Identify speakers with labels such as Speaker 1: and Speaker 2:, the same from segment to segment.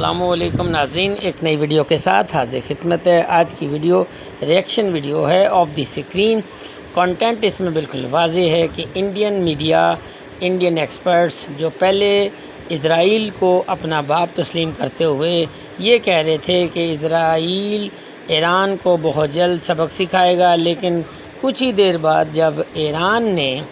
Speaker 1: अस्सलामुअलैकुम नाज़रीन, एक नई वीडियो के साथ हाजिर खिदमत है। आज की वीडियो रिएक्शन वीडियो है ऑफ द स्क्रीन। कंटेंट इसमें बिल्कुल वाज़ेह है कि इंडियन मीडिया, इंडियन एक्सपर्ट्स जो पहले इज़राइल को अपना बाप तस्लीम करते हुए ये कह रहे थे कि इज़राइल ईरान को बहुत जल्द सबक सिखाएगा, लेकिन कुछ ही देर बाद जब ईरान ने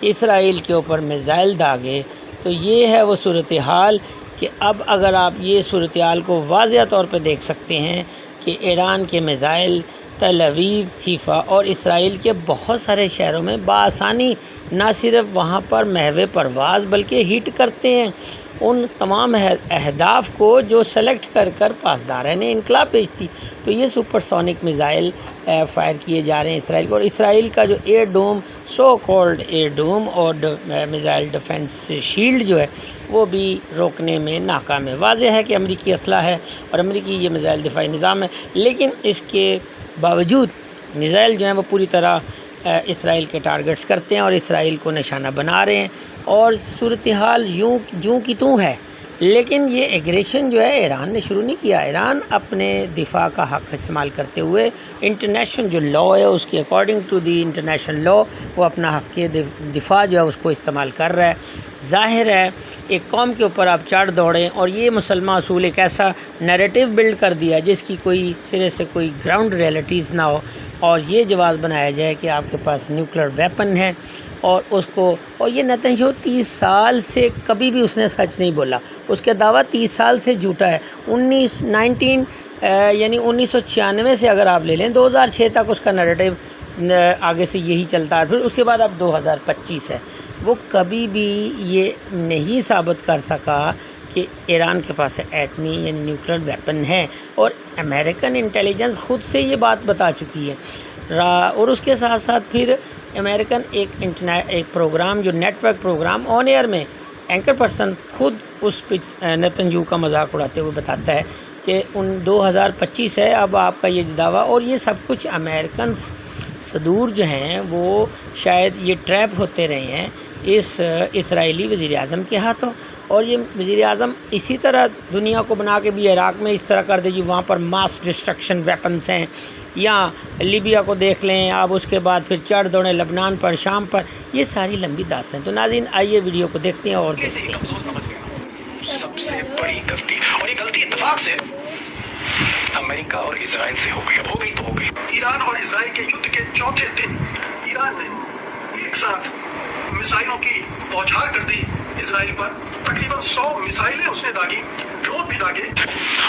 Speaker 1: इसराइल के ऊपर मिज़ाइल दागे तो ये है वो सूरत हाल कि अब अगर आप ये सूरत हाल को वाज़ेह तौर पे देख सकते हैं कि ईरान के मिज़ाइल तल अवीव, हीफ़ा और इसराइल के बहुत सारे शहरों में बासानी ना सिर्फ वहाँ पर महवे परवाज़ बल्कि हिट करते हैं उन तमाम अहदाफ़ को जो सेलेक्ट कर पासदार ने इनकलाब पेश थी। तो ये सुपरसोनिक मिज़ाइल फ़ायर किए जा रहे हैं इसराइल को, और इसराइल का जो एयर डोम, सो कॉल्ड एयर डोम और मिज़ाइल डिफेंस शील्ड जो है वो भी रोकने में नाकाम है। वाज़ेह है कि अमरीकी असला है और अमरीकी ये मिज़ाइल दिफाई निज़ाम है, लेकिन इसके बावजूद मिज़ाइल जो हैं वो पूरी तरह इसराइल के टारगेट्स करते हैं और इसराइल को निशाना बना रहे हैं। और सूरत हाल यूँ की तूँ है, लेकिन ये एग्रेशन जो है ईरान ने शुरू नहीं किया। ईरान अपने दिफा का हक़ इस्तेमाल करते हुए इंटरनेशनल जो लॉ है उसके according to the international law वो अपना हक़ के दिफा जो है उसको इस्तेमाल कर रहा है। ज़ाहिर है एक कौम के ऊपर आप चढ़ दौड़ें और ये मुसलमान असूल एक ऐसा नैरेटिव बिल्ड कर दिया जिसकी कोई सिरे से कोई ग्राउंड रियलिटीज़ ना हो, और ये जवाब बनाया जाए कि आपके पास न्यूक्लियर वेपन है और उसको, और ये नेतन्याहू 30 साल से कभी भी उसने सच नहीं बोला, उसका दावा 30 साल से झूठा है। 1996 से अगर आप ले लें 2006 तक उसका नैरेटिव आगे से यही चलता है। फिर उसके बाद अब 2025 है, वो कभी भी ये नहीं साबित कर सका कि ईरान के पास एटमी या न्यूक्लियर वेपन है, और अमेरिकन इंटेलिजेंस खुद से ये बात बता चुकी है। और उसके साथ साथ फिर अमेरिकन एक प्रोग्राम जो नेटवर्क प्रोग्राम ऑन एयर में एंकर पर्सन खुद उस नेतन्याहू का मजाक उड़ाते हुए बताता है कि 2025 है अब आपका ये दावा, और ये सब कुछ अमेरिकन सदूर जो हैं वो शायद ये ट्रैप होते रहे हैं इस इसराइली वज़ीर-ए-आज़म के हाथों। और ये वज़ीर-ए-आज़म इसी तरह दुनिया को बना के भी इराक़ में इस तरह कर दे जी वहाँ पर मास डिस्ट्रक्शन वेपन्स हैं, या लीबिया को देख लें आप, उसके बाद फिर चढ़ दौड़ें लबनान पर, शाम पर, ये सारी लंबी दास्तान। तो नाज़रीन आइए वीडियो को देखते हैं और देखते हैं।
Speaker 2: सबसे बड़ी गलती, और ये गलती इत्तेफाक से अमेरिका और इजराइल से हो गई। अब हो गई तो हो गई। ईरान और इजराइल के युद्ध के चौथे दिन ईरान ने एक साथ मिसाइलों की बौछार कर दी इजराइल पर। तकरीबन 100 मिसाइलें उसने दागी, ड्रोन भी दागे,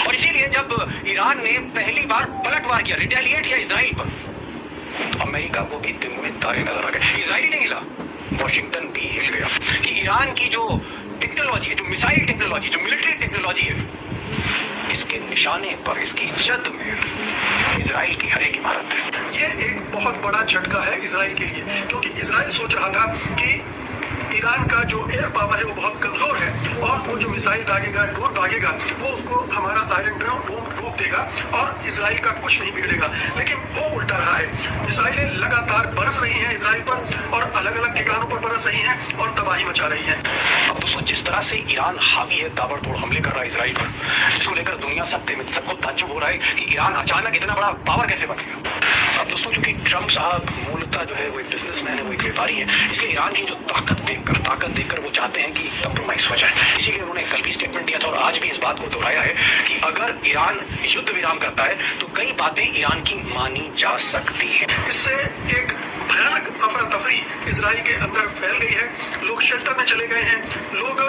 Speaker 2: और इसीलिए जब ईरान ने पहली बार पलटवार किया, रिटेलिएट किया इजराइल पर, तो अमेरिका को भी दिन में तारे नजर आ गए। इजराइल ही नहीं हिला, वॉशिंगटन भी हिल गया कि ईरान की जो टेक्नोलॉजी है, जो मिसाइल टेक्नोलॉजी, जो मिलिट्री टेक्नोलॉजी है, इसके निशाने पर, इसकी जद में इजराइल की हर एक इमारत है। ये एक बहुत बड़ा झटका है इजराइल के लिए, क्योंकि इजराइल सोच रहा था कि ईरान का जो एयर पावर है वो बहुत कमजोर है, और वो जो मिसाइल दागेगा, ड्रोन दागेगा, वो उसको हमारा आयरन ड्रोन रोक देगा और इजराइल का कुछ नहीं बिगड़ेगा। लेकिन वो उल्टा रहा है। मिसाइलें लगातार बरस रही हैं इजराइल पर, और अलग अलग ठिकानों पर बरस रही हैं और तबाही मचा रही हैं। अब दोस्तों, जिस तरह से ईरान हावी है, ताबड़तोड़ हमले कर रहा है इजराइल पर, जिसको लेकर दुनिया सबको ताज्जुब हो रहा है कि ईरान अचानक इतना बड़ा पावर कैसे बन गया। अब दोस्तों, क्योंकि ट्रम्प साहब मूलतः जो है वो एक बिजनेसमैन है, वो एक व्यापारी है, इसलिए ईरान की जो ताकत देखकर वो चाहते हैं कि कंप्रोमाइज हो जाए। इसीलिए उन्होंने कल भी स्टेटमेंट दिया था और आज भी इस बात को दोहराया है कि अगर ईरान युद्ध विराम करता है तो कई बातें ईरान की मानी जा सकती है। इससे एक भयानक अफरा तफरी इजराइल के अंदर फैल गई है। लोग शेल्टर में चले गए हैं, लोग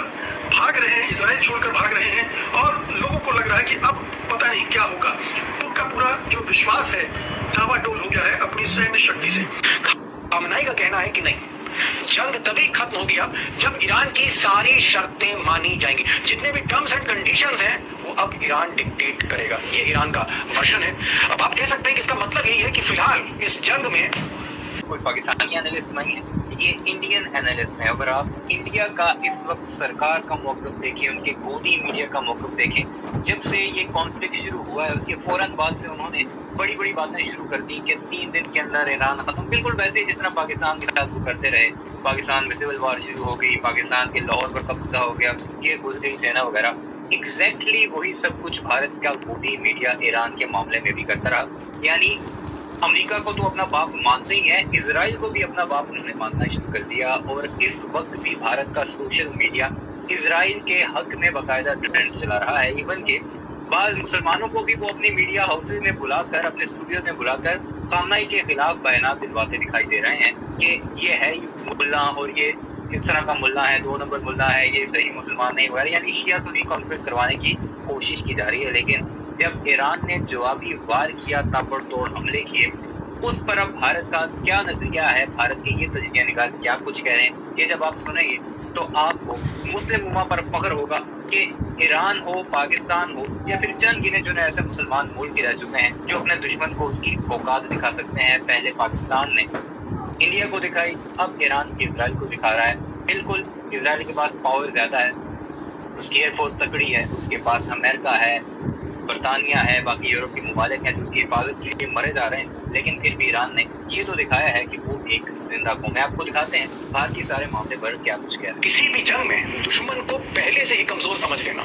Speaker 2: भाग रहे हैं, इजराइल छोड़कर भाग रहे हैं, और लोगों को लग रहा है कि अब पता नहीं क्या होगा। उनका पूरा जो विश्वास है डावाडोल हो गया है अपनी सैन्य शक्ति से। खamenei का कहना है कि नहीं, जंग तभी खत्म होगी जब ईरान की सारी शर्तें मानी जाएंगी। जितने भी टर्म्स एंड कंडीशंस हैं वो अब ईरान डिक्टेट करेगा। ये ईरान का वर्जन है। अब आप कह सकते हैं कि इसका मतलब यही है कि फिलहाल इस जंग में
Speaker 3: कोई पाकिस्तानी एनालिस्ट नहीं है, ये इंडियन एनालिस्ट है। अगर आप इंडिया का इस वक्त सरकार का मौक़िफ़ देखें, उनके गोदी मीडिया का मौक़िफ़ देखें, जब से ये कॉन्फ्लिक्ट शुरू हुआ है उसके फ़ौरन बाद से उन्होंने बड़ी बड़ी बातें शुरू कर दी कि 3 दिन के अंदर ईरान ख़त्म, बिल्कुल वैसे ही जितना पाकिस्तान के साथ वो करते रहे। पाकिस्तान में सिविल वार शुरू हो गई, पाकिस्तान के लाहौर पर कब्जा हो गया, ये घुस गई सेना वगैरह। एग्जैक्टली वही सब कुछ भारत का गोदी मीडिया ईरान के मामले में भी करता रहा। यानी अमेरिका को तो अपना बाप मानते ही है, इजराइल को भी अपना बाप उन्होंने मानना शुरू कर दिया। और इस वक्त भी भारत का सोशल मीडिया इजराइल के हक में बाकायदा ट्रेंड चला रहा है। इवन के बाद मुसलमानों को भी वो अपने मीडिया हाउसेज में बुलाकर, अपने स्टूडियो में बुलाकर सामनाई के खिलाफ बयान दिलवाते दिखाई दे रहे हैं कि ये है मुल्ला और ये इस तरह का मुल्ला है, 2 नंबर मुल्ला है, ये सही मुसलमान नहीं वगैरह, यानी शिया को भी कॉन्फ्लिक्ट करवाने की कोशिश की जा रही है। लेकिन जब ईरान ने जवाबी वार किया, ताबड़तोड़ हमले किए, उस पर अब भारत का क्या नजरिया है, भारत के ये तजज़िया निगार क्या कुछ कह रहे हैं, ये जब आप सुनेंगे तो आपको मुस्लिम उम्मा पर फख्र होगा कि ईरान हो, पाकिस्तान हो या फिर चंद गिने चुने ऐसे मुसलमान मुल्क रह चुके हैं जो अपने दुश्मन को उसकी औकात दिखा सकते हैं। पहले पाकिस्तान ने इंडिया को दिखाई, अब ईरान इजराइल को दिखा रहा है। बिल्कुल इजराइल के पास पावर ज्यादा है, उसकी एयरफोर्स तकड़ी है, उसके पास अमेरिका है, बरतानिया है, बाकी यूरोप के मुमालिक हैं जो उसकी हिफाजत के लिए मरे जा रहे हैं। लेकिन फिर भी ईरान ने ये तो दिखाया है कि वो एक जिंदा कौम है। आपको दिखाते हैं बाकी सारे मामले पर क्या कुछ कह रहे हैं।
Speaker 2: किसी भी जंग में दुश्मन को पहले से ही कमजोर समझ लेना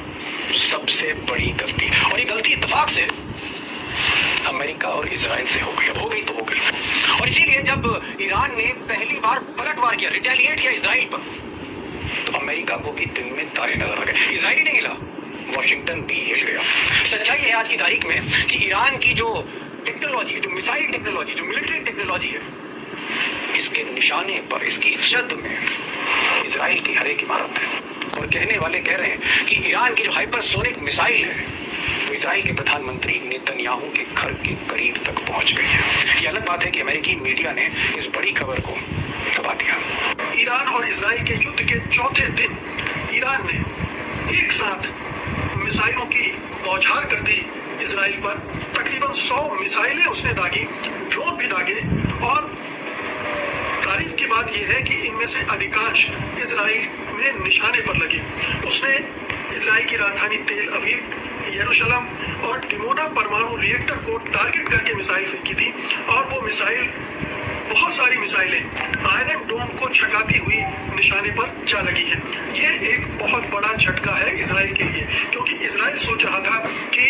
Speaker 2: सबसे बड़ी गलती, और ये गलती इत्तेफाक से अमेरिका और इजराइल से हो गई। अब हो गई तो हो गई। और इसीलिए जब ईरान ने पहली बार पलटवार किया, रिटेलिएट किया इजराइल पर, तो अमेरिका को भी दिन में तारे नजर आ गए। इजराइल ही नहीं हिला, वॉशिंगटन भी हिल गया। सच्चाई है आज की तारीख में कि ईरान की जो टेक्नोलॉजी, जो मिसाइल टेक्नोलॉजी, जो मिलिट्री टेक्नोलॉजी है, इसके निशाने पर, इसकी जद में इजराइल की हर एक इमारत है। और कहने वाले कह रहे हैं कि ईरान की जो हाइपरसोनिक मिसाइल है वो इजराइल के प्रधानमंत्री नेतन्याहू के घर के करीब तक पहुंच गई है। ये अलग बात है कि अमेरिकी मीडिया ने इस बड़ी खबर को दबा दिया। ईरान और इजराइल के युद्ध के चौथे दिन ईरान ने एक साथ मिसाइलों की बौछार कर दी इजराइल पर। तकरीबन 100 मिसाइलें उसने दागी, ड्रोन भी दागे। और तारीफ की बात यह है कि इनमें से अधिकांश इजराइल में निशाने पर लगी। उसने इजराइल की राजधानी तेल अवीव, यरूशलेम और डिमोना परमाणु रिएक्टर को टारगेट करके मिसाइल फेंकी थी। और वो मिसाइल, बहुत सारी मिसाइलें आयरन डोम को छकाती हुई निशाने पर जा लगी है। ये एक बहुत बड़ा झटका है इजराइल के लिए, क्योंकि इजराइल सोच रहा था कि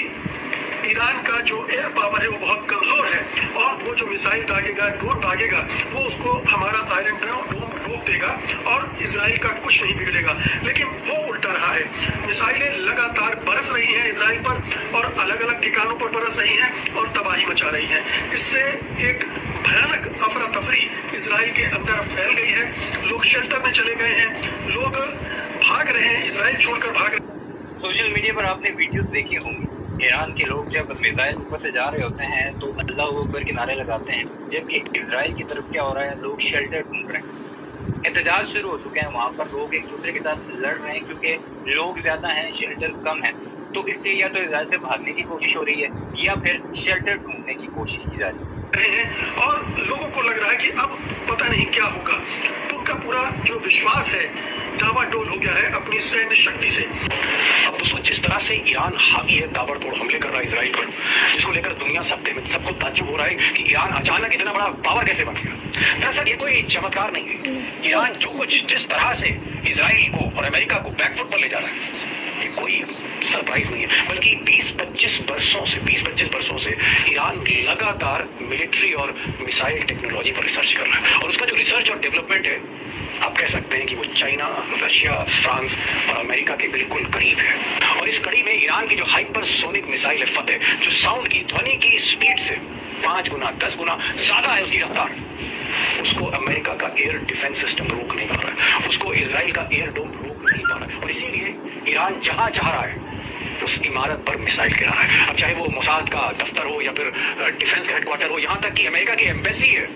Speaker 2: ईरान का जो एयर पावर है वो बहुत कमजोर है और वो जो मिसाइल दागेगा, ड्रोन दागेगा, वो उसको हमारा आयरन डोम रोक देगा और इजराइल का कुछ नहीं बिगड़ेगा। लेकिन वो उल्टा रहा है। मिसाइलें लगातार बरस रही हैं इजराइल पर और अलग अलग ठिकानों पर बरस रही हैं और तबाही मचा रही हैं। इससे एक भयानक अफरा तफरी इजराइल के अंदर फैल गई है। लोग शेल्टर में चले गए हैं, लोग भाग रहे हैं, इजराइल छोड़कर भाग रहे हैं।
Speaker 3: सोशल मीडिया पर आपने वीडियो देखे होंगे, ईरान के लोग जब मिसाइल ऊपर से जा रहे होते हैं तो अल्लाह अकबर के नारे लगाते हैं, जबकि इजराइल की तरफ क्या हो रहा है, लोग शेल्टर ढूंढ रहे हैं। एहतजाज शुरू हो चुके हैं, वहाँ पर लोग एक दूसरे के साथ लड़ रहे हैं क्योंकि लोग ज्यादा हैं, शेल्टर्स कम हैं। तो इससे या तो इजराइल से भागने की कोशिश हो रही है या फिर शेल्टर ढूंढने की कोशिश की जा रही
Speaker 2: है। और लोगों को लग रहा है कि अब पता नहीं क्या होगा। तो उनका पूरा जो विश्वास है डावाडोल हो गया है अपनी सैन्य शक्ति से। अब दोस्तों, जिस तरह से ईरान हावी है, ताबड़तोड़ हमले कर रहा है इजराइल पर, जिसको लेकर दुनिया सबको ताज्जुब हो रहा है कि ईरान अचानक इतना बड़ा पावर कैसे बन गया। दरअसल ये कोई चमत्कार नहीं है। ईरान जो कुछ, जिस तरह से इजराइल को और अमेरिका को बैकफुट पर ले जा रहा है, ये कोई सरप्राइज नहीं है, बल्कि 20-25 वर्षों से ईरान लगातार मिलिट्री और मिसाइल टेक्नोलॉजी पर रिसर्च कर रहा है। और उसका जो रिसर्च और डेवलपमेंट है, आप कह सकते हैं कि वो चाइना, रशिया, फ्रांस और अमेरिका के बिल्कुल करीब है। और इस कड़ी में ईरान की जो हाइपरसोनिक मिसाइल है फतेह, जो साउंड की, ध्वनि की स्पीड से 5 गुना 10 गुना ज्यादा है उसकी रफ्तार, उसको अमेरिका का एयर डिफेंस सिस्टम रोक नहीं पा रहा है, उसको इजराइल का एयर डोम रोक नहीं पा रहा है। और इसीलिए ईरान जहां चाह रहा है उस इमारत पर मिसाइल गिरा रहा है। अब चाहे वो मोसाद का दफ्तर हो या फिर डिफेंस हेडक्वार्टर हो, यहाँ तक कि अमेरिका की एम्बेसी है,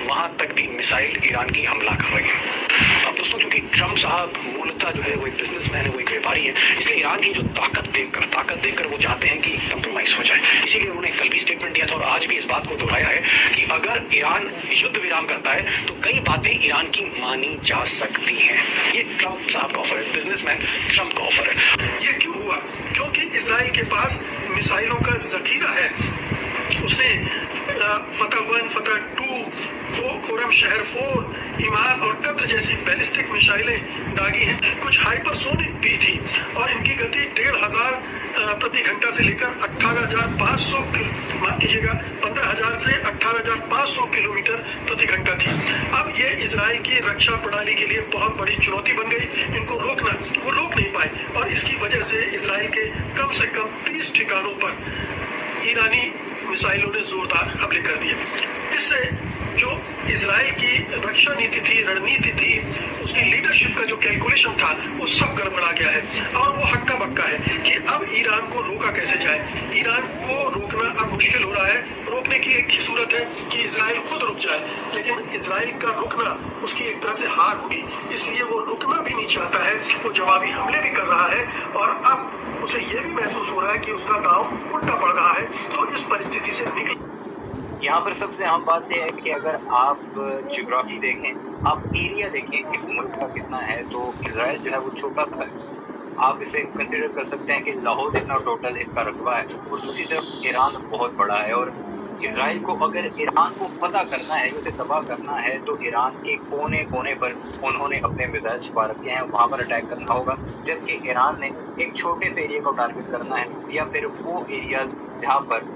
Speaker 2: वहां तक भी मिसाइल ईरान की हमला कर रही है। अब दोस्तों, क्योंकि ट्रम्प साहब मूलतः जो है वो एक बिजनेसमैन है, वो एक व्यापारी है, इसलिए ईरान की जो ताकत देखकर वो चाहते हैं कि कंप्रोमाइज हो जाए। इसीलिए उन्होंने कल भी स्टेटमेंट दिया था और आज भी इस बात को दोहराया है कि अगर ईरान युद्ध विराम करता है तो कई बातें ईरान की मानी जा सकती हैं। ये ट्रम्प साहब का ऑफर है, बिजनेसमैन ट्रम्प का ऑफर है। ये क्यों हुआ? क्योंकि इजराइल के पास मिसाइलों का जखीरा है। उसने फतह 1, फतह 2, खोरम शहर 4, इमाद और कद्र जैसी बैलिस्टिक मिसाइलें दागी हैं। कुछ हाइपरसोनिक भी थी और इनकी गति 1500 प्रति घंटा से लेकर 18,500 माफ कीजिएगा 15,000 से 18,500 किलोमीटर प्रति घंटा थी। अब ये इजराइल की रक्षा प्रणाली के लिए बहुत बड़ी चुनौती बन गई। इनको रोकना वो रोक नहीं पाए और इसकी वजह से इजराइल के कम से कम 30 ठिकानों पर ईरानी मिसाइलों ने जोरदार हमले कर दिए। इससे जो इजराइल की रक्षा नीति थी, रणनीति थी, उसकी लीडरशिप का जो कैलकुलेशन था वो सब गड़बड़ा गया है और वो हक्का बक्का है कि अब ईरान को रोका कैसे जाए। ईरान को रोकना अब मुश्किल हो रहा है। रोकने की एक ही सूरत है कि इजराइल खुद रुक जाए, लेकिन इजराइल का रुकना उसकी एक तरह से हार होगी, इसलिए वो रुकना भी नहीं चाहता है। वो जवाबी हमले भी कर रहा है और अब उसे ये भी महसूस हो रहा है कि उसका गाँव उल्टा पड़ रहा है। तो इस परिस्थिति से निकल
Speaker 3: यहाँ पर सबसे अहम बात यह है कि अगर आप ज्योग्राफी देखें, आप एरिया देखें इस मुल्क का कितना है, तो इजराइल जो है वो छोटा सा है। आप इसे कंसिडर कर सकते हैं कि लाहौर इतना टोटल इसका रकबा है और दूसरी तरफ ईरान बहुत बड़ा है। और इजराइल को अगर ईरान को फतह करना है, उसे तबाह करना है, तो ईरान के कोने कोने पर उन्होंने अपने मिसाइल छिपा रखे हैं, वहाँ पर अटैक करना होगा। जबकि ईरान ने एक छोटे से एरिया को टारगेट करना है या फिर वो एरिया जहाँ पर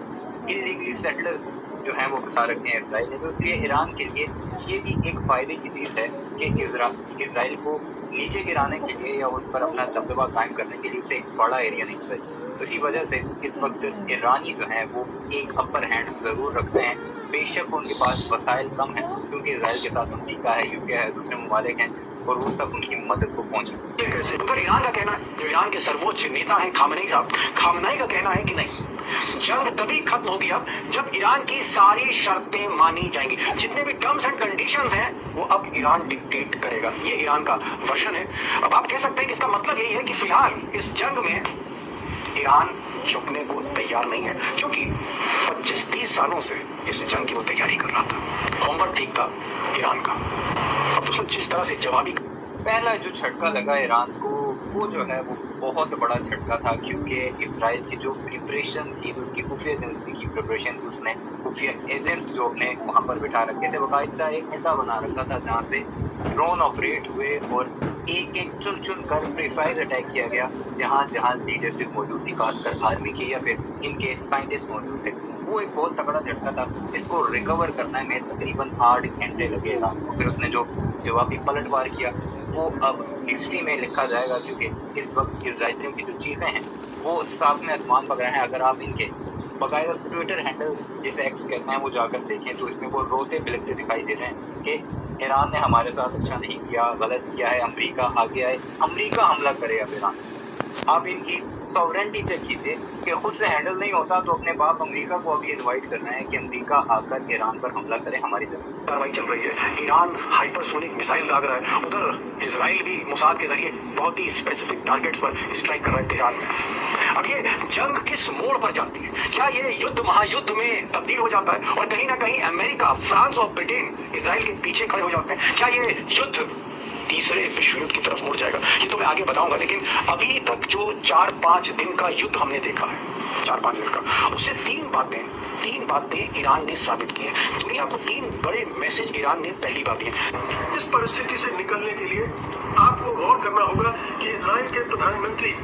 Speaker 3: इलीगली सेटलर जो है वो बसा रखे हैं इजराइल ने। तो इसलिए ईरान के लिए ये भी एक फायदे की चीज़ है कि इजराइल को नीचे गिराने के लिए या उस पर अपना दबदबा कायम करने के लिए उसे एक बड़ा एरिया नहीं चाहिए। तो इसी वजह से इस वक्त ईरानी जो है वो एक अपर हैंड ज़रूर रखते हैं। बेशक उनके पास वसाइल कम है क्योंकि इजराइल के साथ अमेरिका है, यूके है, दूसरे ममालिक हैं और वो सब उनकी मदद को पहुँचे।
Speaker 2: कैसे उधर ईरान का कहना है, जो ईरान के सर्वोच्च नेता हैं खामनेई साहब, खामनेई का कहना है कि नहीं, जंग तभी खत्म होगी अब जब ईरान की सारी शर्तें मानी जाएंगी। जितने भी टर्म्स एंड कंडीशंस हैं वो अब ईरान डिक्टेट करेगा। ये ईरान का वर्जन है। अब आप कह सकते हैं कि इसका मतलब यही है कि फिलहाल इस जंग में ईरान झुकने को तैयार नहीं है, क्योंकि 25-30 सालों से इस जंग की वो तैयारी कर रहा था। होमवर्क ठीक था ईरान का। अब उसने जिस तरह से जवाबी
Speaker 3: पहला जो झटका लगा ईरान को वो जो है वो बहुत बड़ा झटका था, क्योंकि इजराइल की जो प्रिपरेशन थी, उसकी खुफिया एजेंसी की प्रिपरेशन थी, उसने खुफिया एजेंट्स जो अपने वहाँ पर बिठा रखे थे, बाकायदा एक अड्डा बना रखा था जहाँ से ड्रोन ऑपरेट हुए और एक एक चुन चुन कर प्रिसाइज अटैक किया गया। जहाँ जहाँ लीडरशिप मौजूद थी, खासकर आर्मी की या फिर इनके साइंटिस्ट मौजूद थे। वो एक बहुत तगड़ा झटका था। इसको रिकवर करने में तकरीबन 8 घंटे लगेगा। फिर उसने जो जवाबी पलटवार किया वो अब हिस्ट्री में लिखा जाएगा, क्योंकि इस वक्त इजराइलियों की जो चीज़ें हैं वो साथ में आसमान पकड़े हैं। अगर आप इनके बाकायदा ट्विटर हैंडल जिसे एक्स कहते हैं वो जाकर देखें तो इसमें वो रोते बिलखते दिखाई दे रहे हैं कि ईरान ने हमारे साथ अच्छा नहीं किया, गलत किया है, अमेरिका आगे आए, अमेरिका हमला करे अब ईरान। आप इनकी सॉवरेंटी चेक कीजिए कि खुद से हैंडल नहीं होता तो अपने बाप अमेरिका को अभी इनवाइट करना है कि अमेरिका आकर ईरान पर हमला करे हमारी जमीन।
Speaker 2: कार्रवाई चल रही है। ईरान हाइपरसोनिक मिसाइल दाग रहा है, उधर इजराइल भी मोसाद के जरिए बहुत ही स्पेसिफिक टारगेट्स पर स्ट्राइक कर रहा है ईरान में। अब ये जंग किस मोड़ पर जाती है? क्या ये युद्ध महायुद्ध में तब्दील हो जाता है और कहीं ना कहीं अमेरिका, फ्रांस और ब्रिटेन इजराइल के पीछे खड़े हो जाते हैं? क्या ये युद्ध तीसरे विश्व युद्ध की तरफ मुड़ जाएगा? ये तो मैं आगे बताऊंगा, लेकिन अभी तक जो 4-5 दिन का युद्ध हमने देखा है, 4-5 दिन का, उससे तीन बातें ईरान ने साबित की हैं। दुनिया को 3 बड़े मैसेज ईरान ने पहली बात दिए। इस परिस्थिति से निकलने के लिए आपको गौर करना होगा कि इजराइल के प्रधानमंत्री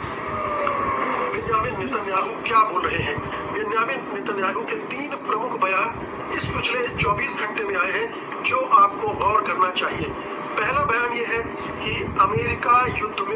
Speaker 2: बेंजामिन नेतन्याहू क्या बोल रहे हैं। बेंजामिन नेतन्याहू के 3 प्रमुख बयान इस पिछले 24 घंटे में आए हैं जो आपको गौर करना चाहिए। पहला बयान यह है कि अमेरिका युद्ध में